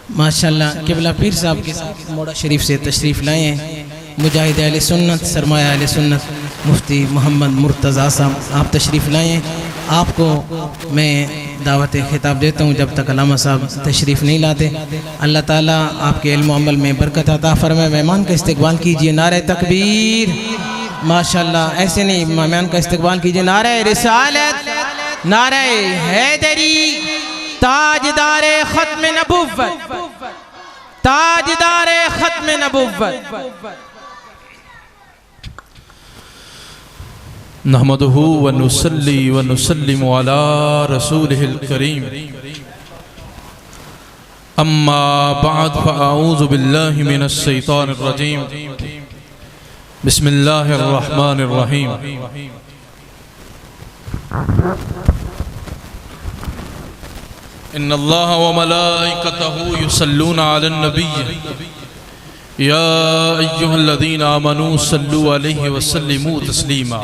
माशाल्लाह किबला पीर साहब के साथ मोड़ा शरीफ से तशरीफ़ लाए हैं मुजाहिद अहले सुन्नत सरमाया अहले सुन्नत मुफ्ती मोहम्मद मुर्तज़ा साहब, आप तशरीफ़ लाए हैं। आपको मैं दावत खिताब देता हूँ जब तक अल्लामा साहब तशरीफ़ नहीं लाते। अल्लाह ताला आपके इल्म अमल में बरकत अता फरमाए। मेहमान का इस्तकबाल कीजिए, नारे तकबीर। माशाल्लाह ऐसे नहीं, मेहमान का इस्तकबाल कीजिए, नारे रिसालत, नारे हैदरी, ताजदारे खत्म नबुव्वत, ताजदारे खत्म नबुव्वत। नहमदुहु व नुसल्ली व नुसल्लिमु अला रसूलिहिल करीम, अम्मा बअद फ़अऊज़ु बिल्लाहि मिनश शैतानिर रजीम, बिस्मिल्लाहिर रहमानिर रहीम। इन्नल्लाह व मलाइकतहु युसल्लूना अलन नबी या अय्युहल्लज़ीना आमनू सल्लु अलैहि व सल्लिमू तस्लीमा।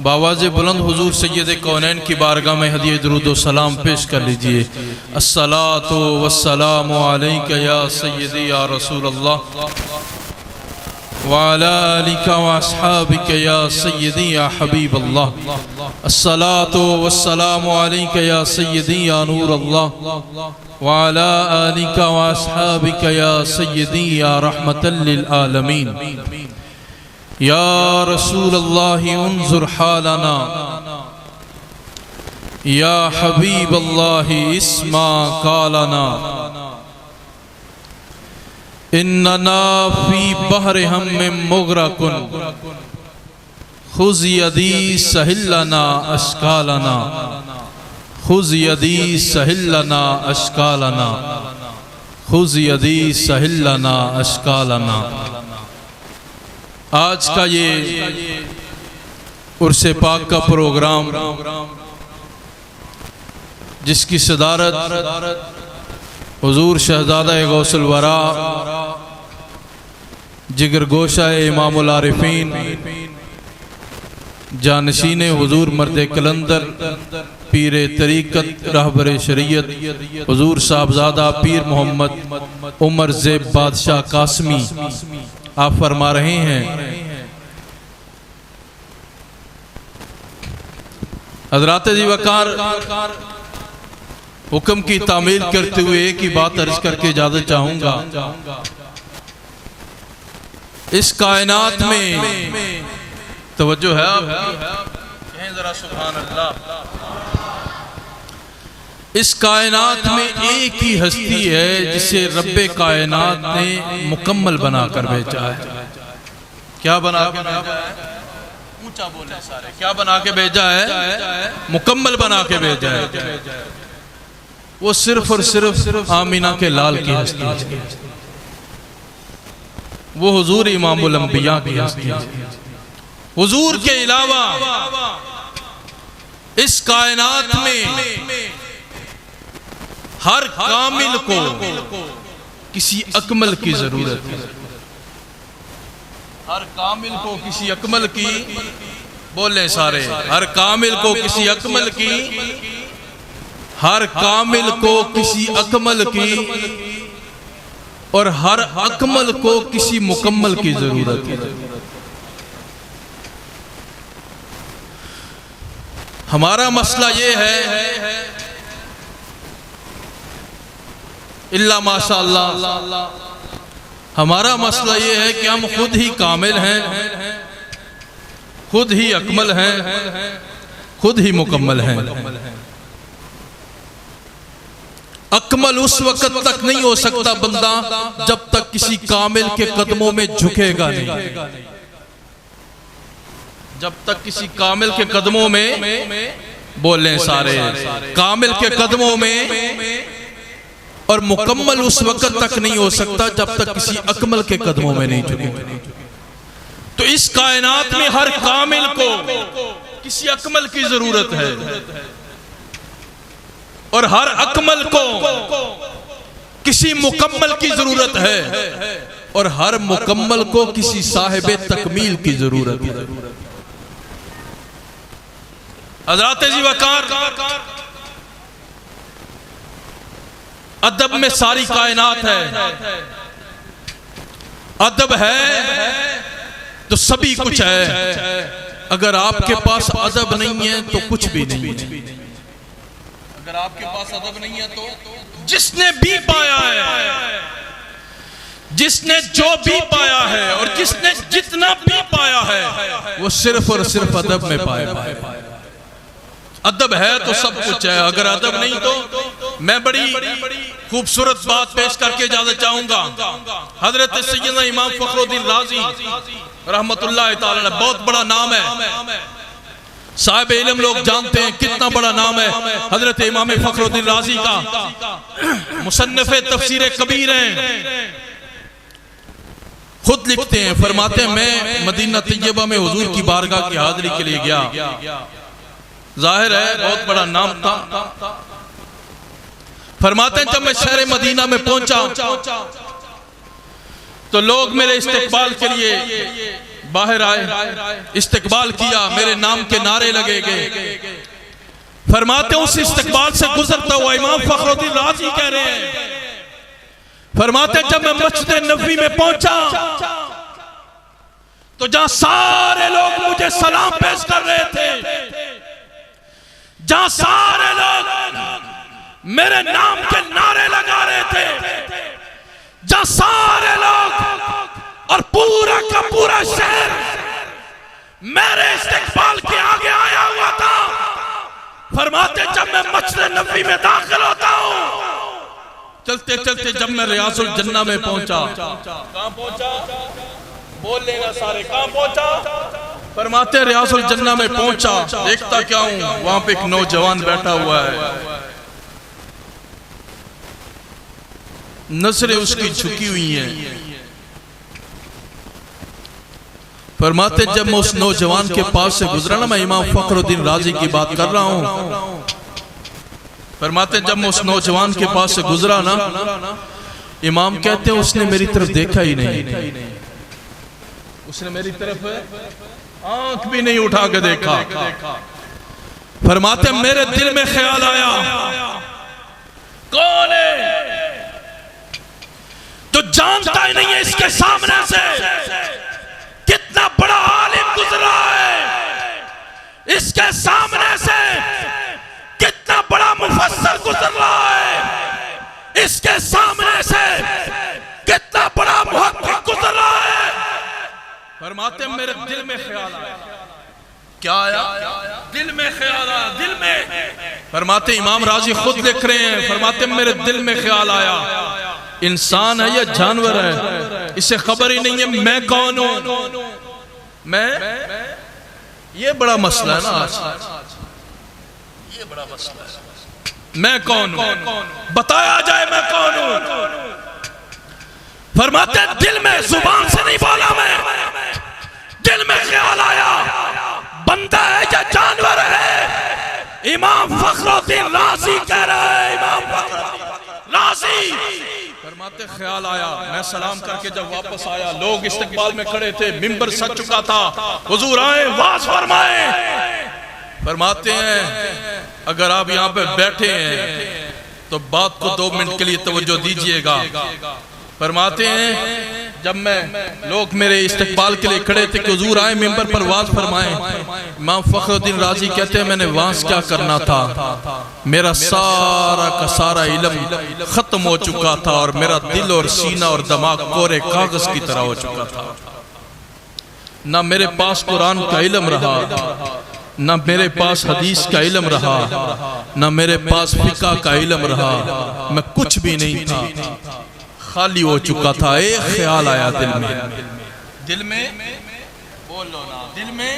बावाज़े बुलंद हुजूर सय्यद कौनैन की बारगाह में हदिया दुरूद व सलाम पेश कर लीजिए। अस्सलातु वस्सलामु अलैका या सय्यदी या रसूलल्लाह व अला आलिका व अस्हाबिका या सय्यदी या हबीबल्लाह। अस्सलातु वस्सलामु अलैका या सय्यदी या नूरल्लाह व अला आलिका व अस्हाबिका या सय्यदी या रहमतल लिल आलमीन। या रसूलल्लाह उन्जुर हालना या हबीबल्लाह इस्मा कालना, इन्नना फी बहर हम्मिम मुग़रक़ुन खुज़ यदी सहिलना अश्कालना, खुज़ यदी सहिलना अश्कालना, खुज़ यदी सहिलना अश्कालना। आज का ये उर्से पाक का प्रोग्राम जिसकी सदारत हुजूर शहज़ादा गौसुल वरा जिगर गोशा इमामुल आरिफीन जानशीन हुजूर मर्द कलंदर पीर तरीक़त रहबर शरीयत हुजूर साहबजादा पीर मोहम्मद उमर ज़ेब बादशाह कासमी आप फरमा रहे हैं। हज़रात जी वकार हुक्म की तामील करते हुए एक ही बात अर्ज करके इजाज़त चाहूँगा। इस कायनात में तवज्जो है आप कहें ज़रा सुभान अल्लाह। इस कायनात में एक ही हस्ती है जिसे रब्बे कायनात ने मुकम्मल बना कर भेजा है। क्या बना के भेजा है? ऊंचा बोले सारे, क्या बना के भेजा है? मुकम्मल बना के भेजा है। वो सिर्फ और सिर्फ आमीना के लाल की हस्ती है, वो हुजूर इमामुल अंबिया की हस्ती है। हुजूर के अलावा इस कायनात में हर कामिल को किसी अकमल की जरूरत है। हर कामिल को किसी अकमल की, बोले सारे, हर कामिल को किसी अकमल की, हर कामिल को किसी अकमल की और हर अकमल को किसी मुकम्मल की जरूरत है। हमारा मसला ये है इल्ला माशाअल्लाह, हमारा मसला ये है कि हम खुद ही कामिल हैं, खुद ही अकमल हैं, खुद ही मुकम्मल हैं। अकमल उस वक्त तक नहीं हो सकता बंदा जब तक किसी कामिल के कदमों में झुकेगा नहीं। जब तक किसी कामिल के कदमों में, बोले सारे, कामिल के कदमों में, और मुकम्मल उस वक्त तक नहीं हो सकता जब तक किसी अकमल के कदमों में नहीं झुके। तो इस कायनात में हर कामिल को किसी अकमल की जरूरत है और हर अकमल को किसी मुकम्मल की जरूरत है और हर मुकम्मल को किसी साहिब तकमील की जरूरत है। हज़रात जी वकार अदब में सारी कायनात है। अदब है तो सभी कुछ है। अगर आपके पास अदब नहीं है तो कुछ भी नहीं है। अगर आपके पास अदब नहीं है तो जिसने भी पाया है, जिसने जो भी पाया है और जिसने जितना भी पाया है वो सिर्फ और सिर्फ अदब में पाया। अदब है तो सब कुछ है। अगर अदब नहीं तो मैं बड़ी खूबसूरत बात पेश करके इजाजत चाहूंगा। हजरत सैयदना इमाम फखरुद्दीन राजी रहमतुल्लाह ताला अलैह, बहुत बड़ा नाम है, साहिब इल्म लोग जानते हैं कितना बड़ा नाम है हजरत इमाम फखरुद्दीन राजी का। मुसन्निफ तफसीर कबीर हैं, खुद लिखते हैं, फरमाते हैं मैं मदीना तैयबा में हुजूर की बारगाह की हाजिरी के लिए गया। जाहिर है बहुत बड़ा नाम था। फरमाते हैं जब मैं शहर मदीना में पहुंचा तो लोग मेरे इस्तेकबाल के लिए बाहर आए, इस्तेकबाल किया, मेरे नाम के नारे लगे गए। फरमाते हैं उस इस्तेकबाल से गुजरता हुआ इमाम फखरुद्दीन राजी कह रहे हैं, फरमाते जब मैं मस्जिद नबवी में पहुंचा तो जहां सारे लोग मुझे सलाम पेश कर रहे थे, जहां सारे लोग मेरे नाम के नारे लगा रहे थे, जहां सारे लोग और पूरा का पूरा शहर मेरे इस्तेकबाल के आगे आया हुआ था। फरमाते जब मैं मस्जिद नबवी में दाखिल होता हूं, चलते चलते जब मैं रियाजुल जन्ना में पहुंचा, कहां पहुंचा बोल लेना सारे, कहां पहुंचा? फरमाते रियाजुल जन्ना में पहुंचा, देखता क्या हूं वहां पे एक नौजवान बैठा हुआ है, नजरें उसकी झुकी हुई हैं। फरमाते जब मैं उस नौजवान के पास से गुजरा ना, मैं इमाम फखरुद्दीन राजी की बात कर रहा हूं, फरमाते जब मैं उस नौजवान के पास से गुजरा ना, इमाम कहते हैं उसने मेरी तरफ देखा ही नहीं, उसने मेरी तरफ आंख भी नहीं उठा के देखा। फरमाते मेरे दिल में ख्याल आया कौन है तो जानता ही नहीं है इसके सामने से कितना बड़ा आलिम गुजरा है, इसके सामने से कितना बड़ा मुफस्सिर गुजर रहा है, इसके सामने से कितना बड़ा मुहक्किक गुजर रहा है। फरमाते मेरे दिल में ख्याल आया, क्या आया? दिल में ख्याल आया, दिल में। फरमाते इमाम राजी खुद लिख रहे हैं, फरमाते मेरे दिल में ख्याल आया इंसान है या जानवर है, इसे खबर ही नहीं है मैं कौन हूं। मैं ये बड़ा मसला है ना आज, ये बड़ा मसला है, मैं कौन हूं, बताया जाए मैं कौन हूं। फरमाते दिल में, जुबान से नहीं बोला मैं, दिल में ख्याल आया बंदा है या जानवर है। इमाम फखरुद्दीन राजी कह रहा है, इमाम फखरुद्दीन राजी फरमाते ख्याल आया, मैं सलाम करके जब वापस आया, लोग इस्तकबाल में खड़े थे, मिंबर सज चुका था, हुजूर आए वाज फरमाए। फरमाते हैं अगर आप यहाँ पे बैठे हैं तो बात को 2 मिनट के लिए तवज्जो दीजिएगा। फरमाते हैं जब मैं लोग मेरे इस्तकबाल के लिए खड़े थे कि हुजूर आए मिंबर पर वाज फरमाए, इमाम फखरुद्दीन राजी कहते हैं मैंने वाज क्या करना था, मेरा सारा का सारा इल्म खत्म हो चुका था और मेरा दिल और सीना और दिमाग कोरे कागज की तरह हो चुका था। ना मेरे पास कुरान का इल्म रहा, ना मेरे पास हदीस का इल्म रहा, ना मेरे पास फिक़ह का इल्म रहा, मैं कुछ भी नहीं था, खाली हो चुका था। एक ख्याल आया दिल में, दिल में बोल लो ना, दिल में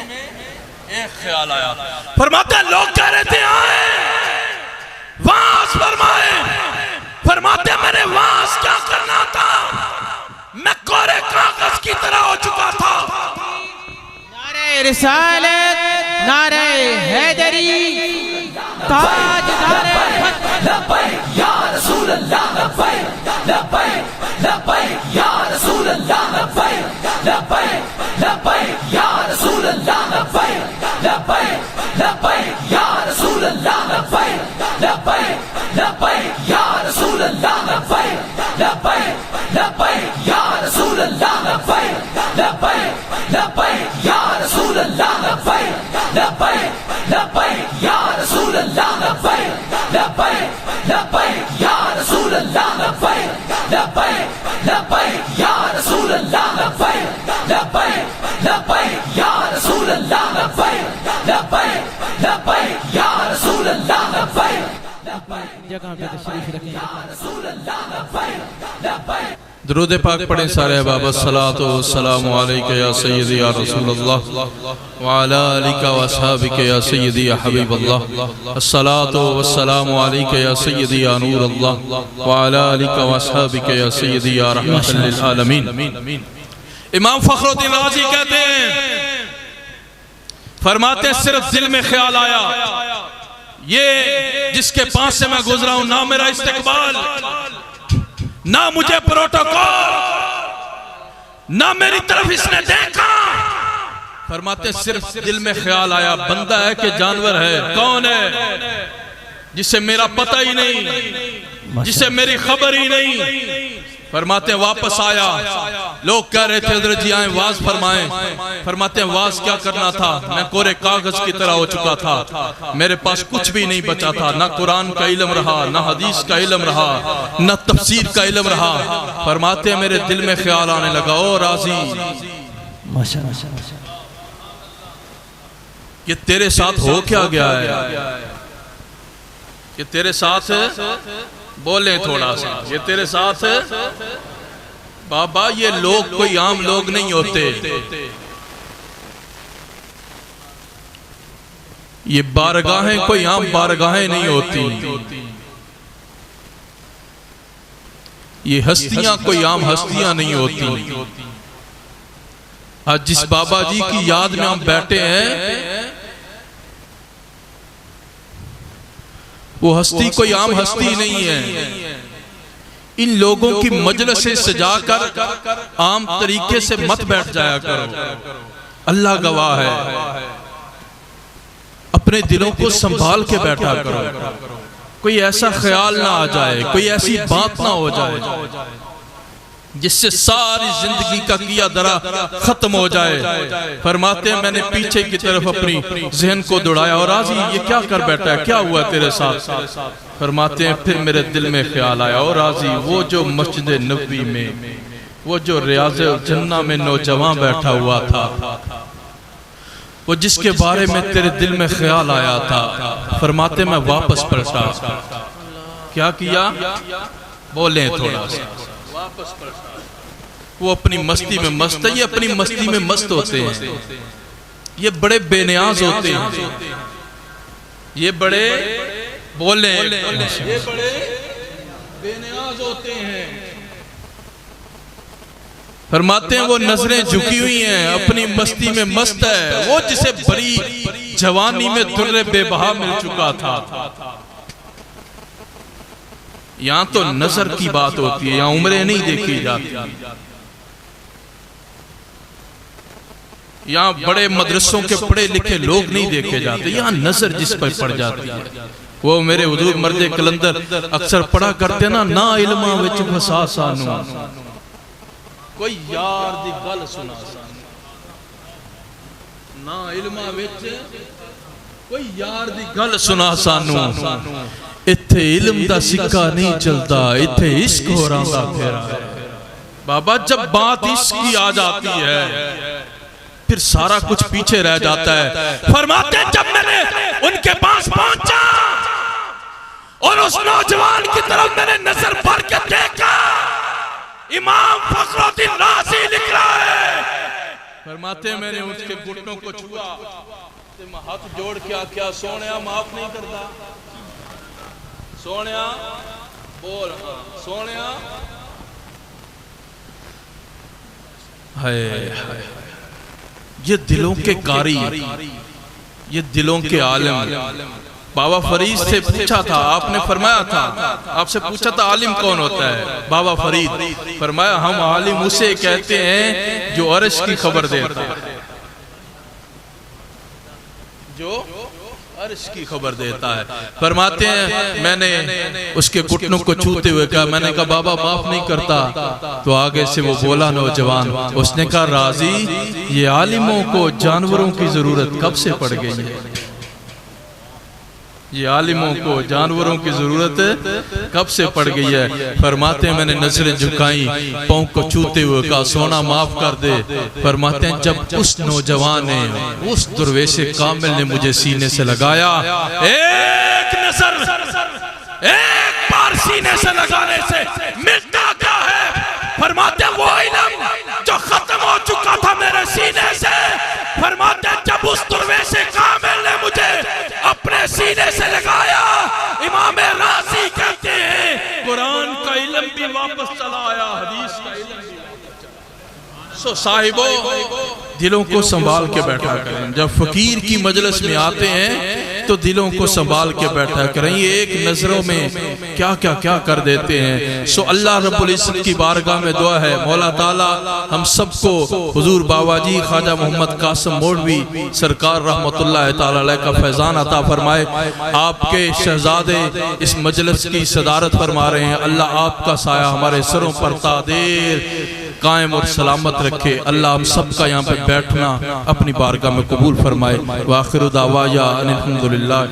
एक ख्याल आया। फरमाते लोग कह रहे थे आए वाज फरमाए, फरमाते मैंने वाज क्या करना था, मैं कोरे कागज की तरह हो चुका था। नारे रिसालत, नारे हैदरी, ताजदारे लब्बैक या रसूल अल्लाह, लब्बैक लब्बैक लब्बैक या रसूल अल्लाह, लब्बैक लब्बैक लब्बैक या रसूल अल्लाह, लब्बैक लब्बैक लब्बैक या रसूल अल्लाह, लब्बैक लब्बैक लब्बैक या रसूल अल्लाह। जगह पे तशरीफ रखें। दुरूद पाक पढ़ें सारे अहबाब। अस्सलातु वस्सलामु अलैका या सय्यदी या रसूलल्लाह व अला आलिका व अस्हाबिका या सय्यदी या हबीबल्लाह। अस्सलातु वस्सलामु अलैका या सय्यदी या नूरल्लाह व अला आलिका व अस्हाबिका या सय्यदी या रहमतल लिल आलमीन। इमाम फखरुद्दीन राज़ी कहते हैं, फरमाते हैं सिर्फ दिल में ख्याल आया, ये जिसके पास से मैं गुजरा हूं, ना मेरा इस्तिकबाल, ना मुझे प्रोटोकॉल, ना मेरी तरफ इसने देखा। फरमाते हैं सिर्फ दिल में ख्याल आया। बंदा है कि जानवर है? कौन है जिसे मेरा पता ही नहीं, जिसे मेरी खबर ही नहीं। फरमाते हैं वापस आया। लोग कह रहे थे हज़रत जी आए वाज फरमाएं। फरमाते हैं वाज क्या करना था, मैं कोरे कागज की तरह हो चुका था, मेरे पास कुछ भी नहीं बचा था। ना कुरान का इल्म रहा, ना हदीस का इल्म रहा, ना तफसीर का इल्म रहा। फरमाते हैं मेरे दिल में ख्याल आने लगा, ओ राजी ये तेरे साथ हो क्या गया है, ये तेरे साथ बोले थोड़ा सा, ये तेरे साथ बाबा, ये लोग कोई आम लोग नहीं होते, ये बारगाहें कोई आम बारगाहें नहीं होती, ये हस्तियां कोई आम हस्तियां नहीं होती। आज जिस बाबा जी की याद में हम बैठे हैं, वो हस्ती कोई आम हस्ती नहीं है। इन लोगों की मजलिस से सजाकर आम तरीके से मत बैठ जाया करो। अल्लाह गवाह है, अपने दिलों को संभाल के बैठा करो। कोई ऐसा ख्याल ना आ जाए, कोई ऐसी बात ना हो जाए जिससे सारी जिंदगी का किया दरा खत्म हो जाए। फरमाते हैं मैंने पीछे की तरफ अपनी जहन को दौड़ाया, और राजी ये क्या कर बैठा है, क्या हुआ तेरे साथ? फरमाते हैं फिर मेरे दिल में ख्याल आया, और राजी वो जो मस्जिद नबवी में, वो जो रियाज़े जन्ना में नौजवान बैठा हुआ था, वो जिसके बारे में तेरे दिल में ख्याल आया था। फरमाते मैं वापस पलटा। क्या किया? बोले थोड़ा सा वापस पलटा। वो अपनी मस्ती में मस्त है, ये अपनी मस्ती में मस्त होते हैं, ये बड़े बेनियाज होते हैं, ये बड़े बोले ये बड़े बेनियाज होते हैं। फरमाते हैं वो नजरें झुकी हुई हैं, अपनी मस्ती में मस्त है, वो जिसे बड़ी जवानी में दुर्रे बेबहा मिल चुका था। यहां तो नजर की बात होती है, यहां उम्रें नहीं देखी जाती। यहाँ बड़े मदरसों के पढ़े लिखे लोग नहीं देखे जाते, यहाँ नजर जिस पर पड़ जाती है। वो मेरे हुजूर मर्दे कलंदर अक्सर पढ़ा करते ना, ना इल्मा विच फसा सानू, कोई यार दी गल सुना सानू, ना इल्मा विच कोई यार दी गल सुना सानू। इत्थे इल्म दा सिक्का नहीं चलता, इत्थे इश्क हो रहा फेरा है। बाबा जब बात इश्क की आ जाती है, फिर सारा कुछ पीछे रह जाता है। फरमाते जब मैंने उनके पास पहुंचा और उस नौजवान की तरफ मैंने नजर भर के देखा, इमाम फखरुद्दीन राज़ी लिख रहा है। फरमाते मैंने उसके घुटनों को छुआ, हाथ जोड़ के क्या सोनिया माफ नहीं करता, सोनिया बोल, सोनिया हाय हाय। ये दिलों के कारी, ये दिलों के आलिम। बाबा फरीद से पूछा था, आपने फरमाया था, आपसे पूछा था आलिम कौन होता है? बाबा फरीद फरमाया हम आलिम उसे कहते हैं जो अर्श की खबर देता है, जो अर्श की खबर देता है। फरमाते हैं मैंने उसके घुटनों को छूते हुए कहा, मैंने कहा बाबा माफ नहीं करता। तो आगे से वो बोला नौजवान, उसने कहा राजी ये आलिमों को जानवरों की जरूरत कब से पड़ गई है, ये आलिमों को जानवरों की जरूरत कब से पड़ गई है। फरमाते हैं मैंने नजरें झुकाई, पांव को छूते हुए कहा सोना माफ कर दे। फरमाते हैं जब उस नौजवान ने, उस दुर्वेशे कामिल ने मुझे सीने से लगाया, एक नजर, एक सीने से लगाने से मिलता क्या है? फरमाते वो इल्म जो खत्म हो चुका था मेरे सीने से, फरमाते जब उस तुरवे से कामिल ने मुझे अपने सीने से लगाया, इमाम राज़ी कहते हैं कुरान का इल्म भी वापस चला आया, हदीस का इल्म भी। सो साहिबो, दिलों को संभाल के बैठा करें। जब फकीर की मजलिस में आते हैं तो दिलों को संभाल के बैठा करें। ये एक नजरों में क्या क्या क्या कर देते हैं। सो अल्लाह रब्बुल इज्जत की बारगाह में दुआ है, मौला ताला हम सबको हुजूर बाबाजी ख्वाजा मोहम्मद कासिम मौलवी सरकार रहमतुल्लाह ताला अलैह का फैजान अता फरमाए। आपके शहजादे इस मजलिस की सदारत फरमा रहे हैं। अल्लाह आपका साया हमारे सरों पर तादेर कायम और सलामत रखे। अल्लाह हम सबका यहाँ पे बैठना अपनी बारगाह में कबूल फरमाए। वाखिर दावा या अनिल हम्दुलिल्लाह।